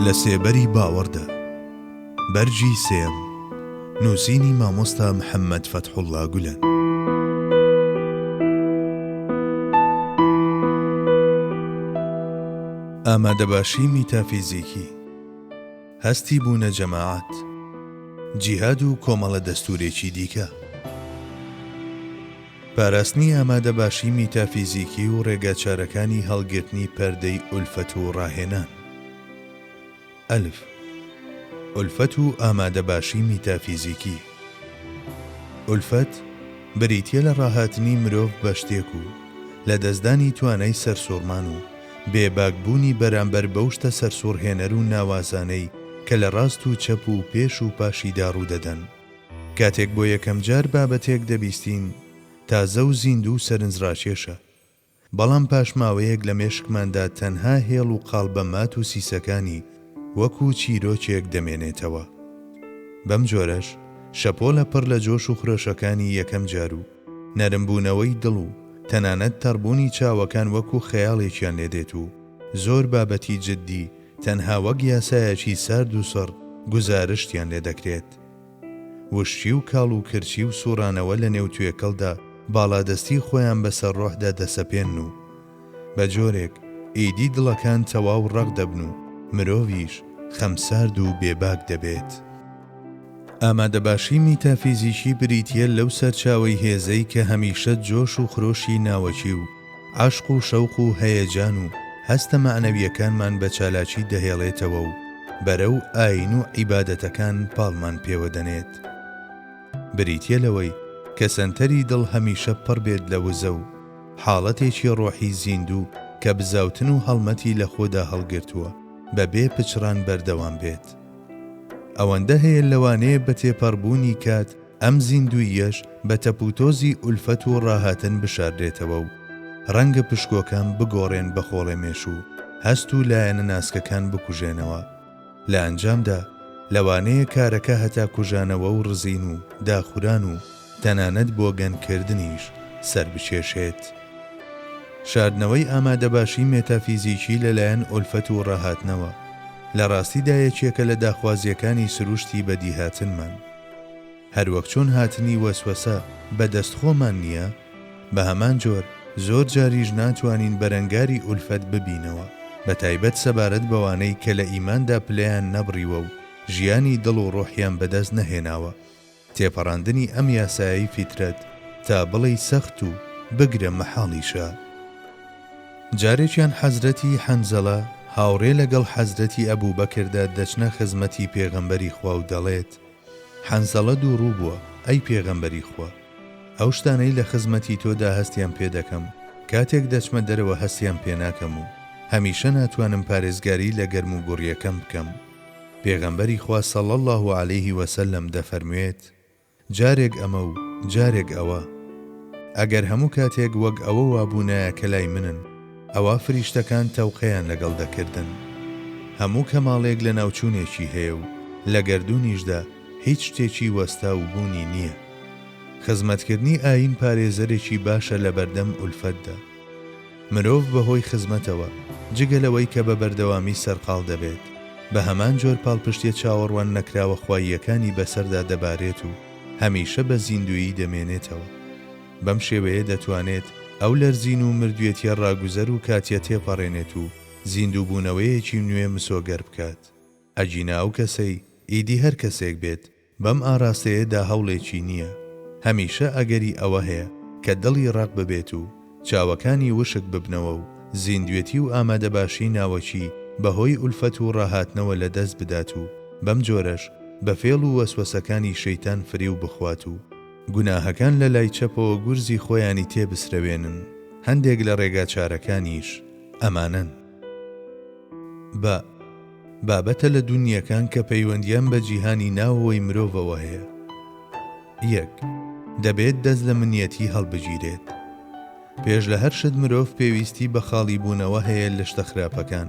لە سێبەری باوەڕدا بەرجی سێم نووسینی مامۆستا محەممەد فەتحوڵڵا گولەن. ئامادەباشی میتافیزیکی، هەستی بوونە جەماعەت، جیهاد و کۆمەڵە دەستورێکی دیکە. پاراستنی ئامادەباشی میتافیزیکی و ڕێگاچارەکانی هەڵگرتنی پەردەی ئولفەت و ڕاهێنان. ئەلف، ئولفەت و ئامادەباشی میتافیزیکی. ئولفەت بریتیە لە ڕاهاتنی مرۆڤ بە شتێک و لە دەستدانی توانای سەرسوڕمان و بێباکبوونی بەرامبەر بەو شتە سەرسوڕهێنەر و ناوازانەی کە لە ڕاست و چەپ و پێش و پاشیدا ڕوودەدەن. کاتێک بۆ یەکەم جار بابەتێک دەبیستین، تازە و زیندوو و سەرنجڕاکێشە، بەڵام پاشماوەیەک لە مێشکماندا تەنها هێڵ و قاڵبەمات و سیسەکانی وەکو چیرۆکێک دەمێنێتەوە. بەم جۆرەش شەپۆلە پڕ لە جۆش و خرۆشەکانی یەکەم جار و نەرمبوونەوەی دڵ و تەنانەت تەڕبوونی چاوەکان وەکو خەیاڵێکیان لێدێت و زۆر بابەتی جددی تەنها وەک یاسایەکی سارد و سڕ گوزارشتیان لێ دەکرێت. وشتی و کاڵ و کرچی و سوڕانەوە لە نێو توێکەڵدا باڵادەستی خۆیان بەسەر ڕۆحدا دەسەپێن و بە جۆرێک ئیدی دڵەکان تەواو ڕق دەبن و مرۆڤیش خەمسارد و بێباک دەبێت. ئامادەباشی میتافیزیکی بریتیە لەو سەرچاوەی هێزەی کە هەمیشە جۆش و خرۆشی ناوەکی و عاشق و شەوق و هەیەجان و هەستە معنەویەکانمان بە چالاکی دەهێڵێتەوە و بەرەو ئاین و عیبادەتەکان پاڵمان پێوە دەنێت. بریتیە لەوەی کە سەنتەری دڵ هەمیشە پڕ بێت لە وزە و حاڵەتێکی ڕۆحی زیندوو کە بزاوتن و هەڵمەتی لە خۆدا هەڵگرتووە بەبێ پچڕان بەردەوام بێت. ئەوەندە هەیە لەوانەیە بە تێپەڕبوونی کات ئەم زیندویەش بە تەپوتۆزی ئولفەت و ڕاهاتن بشاردرێتەوە و ڕەنگە پشکۆکان بگۆڕێن بە خۆڵێمێش و هەست و لایەنە ناسکەکان بکوژێنەوە. لە ئەنجامدا لەوانەیە کارەکە هەتا کوژانەوە و ڕزین و داخوران و تەنانەت بۆ گەنکردنیش سەر بچێشێت. شاردنەوەی ئامادەباشی مێتافیزیکی لەلایەن ئولفەت و ڕاهاتنەوە لە ڕاستیدا یەکێکە لە داخوازیەکانی سروشتی بەدیهاتنمان. هەروەک چۆن هاتنی وەسوەسە بەدەستخۆمان نییە، بە هەمان جۆر زۆر جاریش ناتوانین بەرەنگاری ئولفەت ببینەوە، بە تایبەت سەبارەت بەوانەی کە لە ئیماندا پلەیان نەبڕیوە و ژیانی دڵ و ڕۆحیان بەدەست نەهێناوە. تێپەڕاندنی ئەم یاسایی فیترەت تا بڵێ سەخت و بگرە مەحاڵیشە. جارێکیان حەزرەتی حەنزەڵە هاوڕێ لەگەڵ حەزرەتی ئەبوبەکردا دەچنە خزمەتی پێغەمبەری خوا و دەڵێت: حەنزەڵە دووڕوو بووە، ئەی پێغەمبەری خوا، ئەو شتانەی لە خزمەتی تۆدا هەستیان پێ دەکەم، کاتێک دەچمە دەرەوە هەستیان پێ ناکەم و هەمیشە ناتوانم پارێزگاری لە گەرم و گوڕیەکەم بکەم. پێغەمبەری خوا صلی الله علیه وسلم دەفەرموێت: جارێک ئەمە و جارێک ئەوە، ئەگەر هەموو کاتێک وەک ئەوە وابوونایە کە لای منن، ئەوە فریشتەکان تەوقەیان لەگەڵ دەکردن. هەموو کەماڵێک لە ناوچوونێکی هەیە و لە گەردوونیشدا هیچ شتێکی وەستا و بوونی نییە. خزمەتکردنی ئاین پارێزەرێکی باشە لە بەردەم ئولفەتدا. مرۆڤ بەهۆی خزمەتەوە جگەلەوەی کە بە بەردەوامی سەرقاڵ دەبێت، بە هەمان جۆر پاڵپشتێ چاوەڕوان نەکراوە خواییەکانی بەسەردا دەبارێت و هەمیشە بە زیندویی دەمێنێتەوە. بەم شێوەیە دەتوانێت ئەو لەرزین و مردوێتیە ڕاگوزەر و کاتیە تێپەڕێنێت و زیندووبوونەوەیەکی نوێ مسۆگەر بکات. ئەجینا ئەو کەسەی ئیدی هەر کەسێک بێت بەم ئاراستەیەدا هەوڵێکی نییە. هەمیشە ئەگەری ئەوە هەیە کە دڵی ڕق ببێت و چاوەکانی وشک ببنەوە و زیندوێتی و ئامادەباشی ناوەکی بەهۆی ئولفەت و ڕاهاتنەوە لە دەست بدات و بەم جۆرەش بە فێڵ و وەسوەسەکانی شەیتان فریو بخوات و گوناهەکان لە لای چەپەوە گورزی خۆیانی تێبسرەوێنن. هەندێک لە ڕێگاچارەکانیش ئەمانن: بابەتە لە دونیەکان کە پەیوەندیان بە جیهانی ناوەوەی مرۆڤەوە هەیە. 1. دەبێت دەست لە منیەتی هەڵبگیرێت. پێش لە هەر شت مرۆڤ پێویستی بە خاڵی بوونەوە هەیە لە شتە خراپەکان.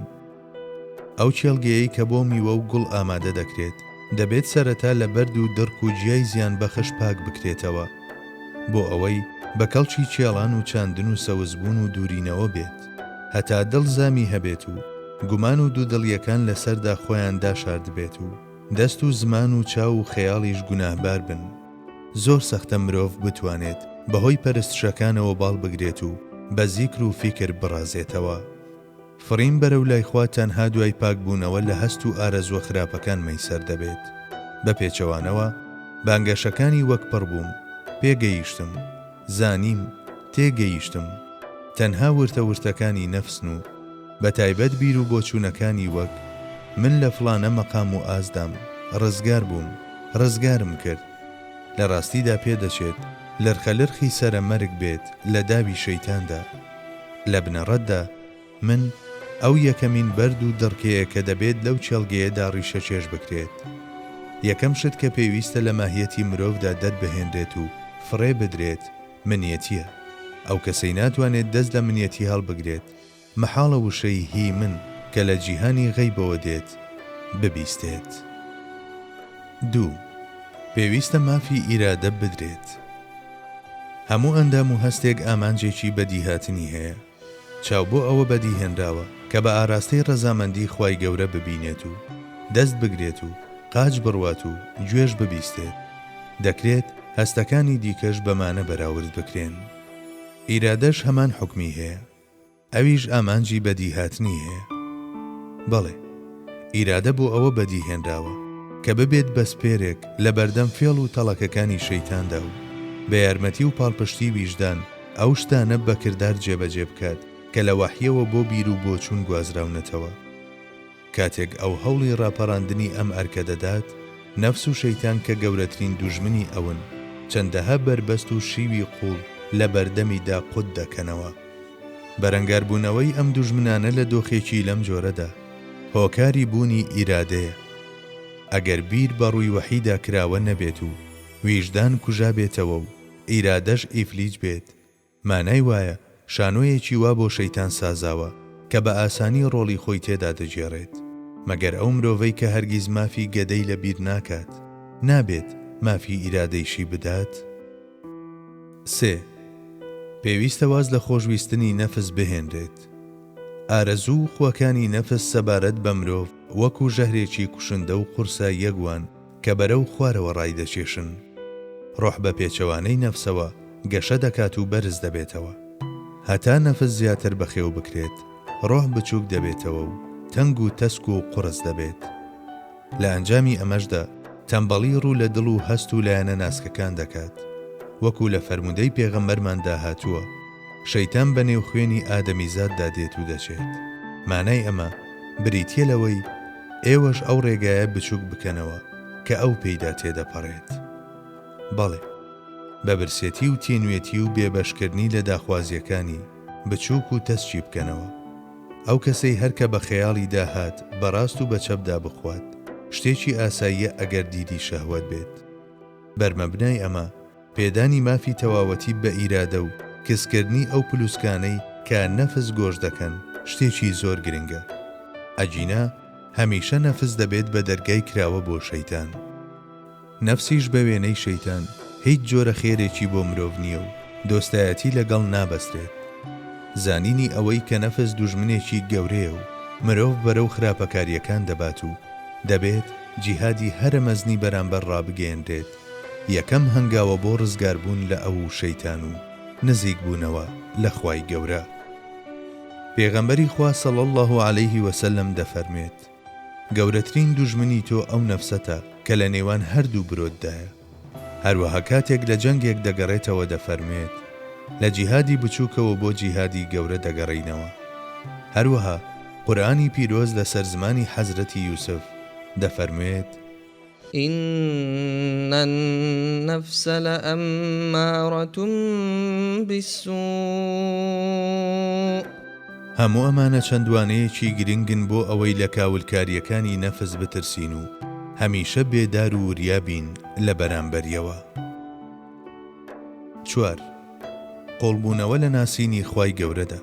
ئەو چێڵگەیەی کە بۆ میوە و گوڵ ئامادە دەکرێت دەبێت سەرەتا لە بەرد و دڕک و جیای زیان بەخش پاک بکرێتەوە، بۆ ئەوەی بە کەڵکی چێڵان و چاندن و سەوزبوون و دوورینەوە بێت، هەتا دڵ زامی هەبێت و گومان و دوودڵیەکان لەسەردا خۆیان داشارد بێت و دەست و زمان و چاو و خەیاڵیش گوناهبار بن. زۆر سەختە مرۆڤ بتوانێت بەهۆی پەرستشەکانەوە باڵ بگرێت و بە زیکر و فیکر بڕازێتەوە. فڕین بەرەو لای خوا تەنها دوای پاکبوونەوە لە هەست و ئارەزوە خراپەکان مەیسەر دەبێت. بە پێچەوانەوە بانگەشەکانی وەک پڕ بووم، پێگەیشتم، زانیم، تێگەیشتم، تەنها ورتەکانی نەفسن و بە تایبەت بیر و بۆچوونەکانی وەک من لە فڵانە مەقام و ئازدام، ڕزگار بووم، ڕزگارم کرد. لە ڕاستیدا پێدەچێت لەرخەلرخی سەرە مەرگ بێت لە داوی شەیتاندا. لە بنەڕەتدا من ئەو یەکەمین بەرد و دڕکەیە کە دەبێت لەو چێڵگەیەدا ڕیشە چێژ بکرێت. یەکەم شت کە پێویستە لە ماهیەتی مرۆڤدا دەربهێنرێت و فڕێ بدرێت منیەتیە. ئەو کەسەی ناتوانێت دەست لە منیەتی هەڵبگرێت مەحاڵە وشەی هی من کە لە جیهانی غەیبەوە دێت ببیستێت. 2. پێویستە مافی ئیرادە بدرێت. هەموو ئەندام و هەستێک ئامانجێکی بەدیهاتنی هەیە. چاو بۆ ئەوە بەدیهێنراوە کە بە ئاراستەی ڕەزامەندی خوای گەورە ببینێت و دەست بگرێت و قاج بڕوات و گوێش ببیستێت. دەکرێت هەستەکانی دیکەش بەمانە بەراورد بکرێن. ئیرادەش هەمان حکمی هەیە، ئەویش ئامانجی بەدیهاتنی هەیە. بەڵێ، ئیرادە بۆ ئەوە بەدیهێنراوە کە ببێت بەسپێرێک لە بەردەم فێڵ و تەڵەکەکانی شەیتاندا و بە یارمەتی و پاڵپشتی ویژدان ئەو شتانە بەکردار جێبەجێ بکات کە لە وەحیەوە بۆ بیر و بۆچوون گوازراونەتەوە. کاتێک ئەو هەوڵی ڕاپەڕاندنی ئەم ئەرکە دەدات، نەفس و شەیتان کە گەورەترین دوژمنی ئەون چەندەها بربەست و شیوی قوڵ لە بەردەمیدا قوت دەکەنەوە. بەرەنگاربوونەوەی ئەم دوژمنانە لە دۆخێکی لەم جۆرەدا هۆکاری بوونی ئیرادەیە. ئەگەر بیر بە ڕووی وەحیدا کراوە نەبێت و ویژدان کوژا بێتەوە و ئیرادەش ئیفلیج بێت، مانای وایە شانۆیەکی وا بۆ شەیتان سازاوە کە بە ئاسانی ڕۆڵی خۆی تێدا دەگێڕێت. مەگەر ئەو مرۆڤەی کە هەرگیز مافی گەدەی لە بیر ناکات، نابێت مافی ئیرادەیشی بدات. 3. پێویستە واز لە خۆشویستنی نەفس بهێنرێت. ئارەزوو خوەکانی نەفس سەبارەت بە مرۆڤ وەکو ژەهرێکی کوشندە و قورسە یەکوان کە بەرەو خوارەوە ڕای دەچێشن. ڕۆح بە پێچەوانەی نەفسەوە گەشە دەکات و بەرز دەبێتەوە. هەتا نەفس زیاتر بەخێو بکرێت، ڕۆح بچووک دەبێتەوە و تەنگ و تەسک و قوڕس دەبێت. لە ئەنجامی ئەمەشدا تەمبەڵی ڕوو لە دڵ و هەست و لایەنە ناسکەکان دەکات. وەکو لە فەرمودەی پێغەمبەرماندا هاتووە، شەیتان بە نێو خوێنی ئادەمیزاددا دێت و دەچێت. مانای ئەمە بریتیە لەوەی ئێوەش ئەو ڕێگایە بچووک بکەنەوە کە ئەو پێیدا تێدەپەڕێت. بەڵێ، بە برسێتی و تینوێتی و بێبەشکردنی لە داخوازیەکانی بچووک و تەسچی بکەنەوە. ئەو کەسەی هەرکە بە خەیاڵی داهات بەڕاست و بە چەپدا بخوات، شتێکی ئاساییە ئەگەر دیدی شەهوەت بێت. بەرمەبنای ئەمە پێدانی مافی تەواوەتی بە ئیرادە و کەسکردنی ئەو پلوسکانەی کە نەفس گۆش دەکەن شتێکی زۆر گرنگە. ئەجینا هەمیشە نەفس دەبێت بە دەرگای کراوە بۆ شەیتان. نەفسیش بە وێنەی شەیتان هیچ جۆرە خێرێکی بۆ مرۆڤ نییە و دۆستایەتی لەگەڵ نابەسترێت. زانینی ئەوەی کە نەفس دوژمنێکی گەورەیە و مرۆڤ بەرەو خراپەکاریەکان دەبات و دەبێت جیهادی هەرە مەزنی بەرامبەر ڕابگەێنرێت. یەکەم هەنگاوە بۆ ڕزگاربوون لە ئەو شەیتان و نزیک بوونەوە لە خوای گەورە. پێغەمبەری خوا صلی الله علیه وسلم دەفەرمێت، گەورەترین دوژمنی تۆ ئەو نەفسەتە کە لە نێوان هەردوو برۆتدایە. هەروەها کاتێک لە جەنگێک دەگەڕێتەوە دەفەرمێت، لە جیهادی بچووکەوە بۆ جیهادی گەورە دەگەڕینەوە. هەروەها قورئانی پیرۆز لەسەر زمانی حەزرەتی یوسف دەفەرمێت، إن النفس لأمارة بالسوء. هەموو ئەمانە چەندوانەیەکی گرنگن بۆ ئەوەی لە کاولکاریەکانی نەفس بترسین و هەمیشە بێدار و وریابین لە بەرامبەریەوە. 4. قوڵبوونەوە لە ناسینی خوای گەورەدا.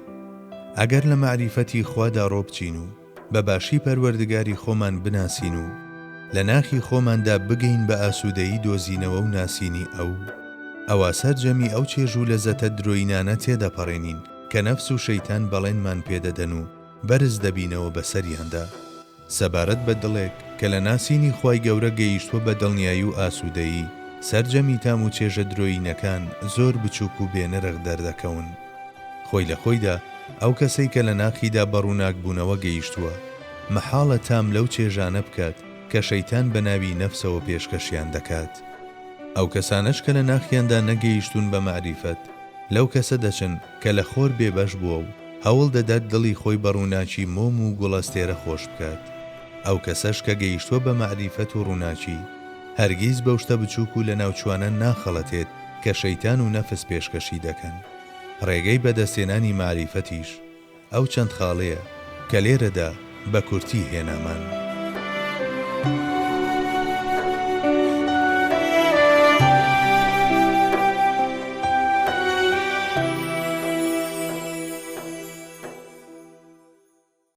ئەگەر لە معریفەتی خوادا ڕۆبچین و بە باشی پەروەردگاری خۆمان بناسین و لە ناخی خۆماندا بگەین بە ئاسوودەیی دۆزینەوە و ناسینی ئەوە سەرجەمی ئەو چێژ و لەزەتە درۆینانە تێدەپەڕێنین کە نەفس و شەیتان بەڵێنمان پێدەدەن و بەرز دەبینەوە بەسەریاندا، سەبارەت بە دڵێک کە لە ناسینی خوای گەورە گەیشتووە بە دڵنیایی و ئاسوودەیی، سەرجەمی تام و چێژە درۆینەکان زۆر بچووک و بێنرخ دەردەکەون. خۆی لە خۆیدا ئەو کەسەی کە لە ناخیدا بەڕووناک بوونەوە گەیشتووە، مەحاڵە تام لەو چێژانە بکات کە شەیتان بە ناوی نەفسەوە پێشکەشیان دەکات. ئەو کەسانەش کە لە ناخیاندا نەگەیشتون بە معریفەت، لەو کەسە دەچن کە لە خۆر بێبەش بووە و هەوڵ دەدات دڵی خۆی بە ڕووناچی مۆم و گوڵەستێرە خۆش بکات. ئەو کەسەش کە گەیشتووە بە معریفەت و ڕووناچی، هەرگیز بەو شتە بچووک و لە ناوچوانە ناخەڵەتێت کە شەیتان و نەفس پێشکەشی دەکەن. ڕێگەی بەدەستێنانی معریفەتیش ئەو چەند خاڵەیە کە لێرەدا بە کورتی هێنامان.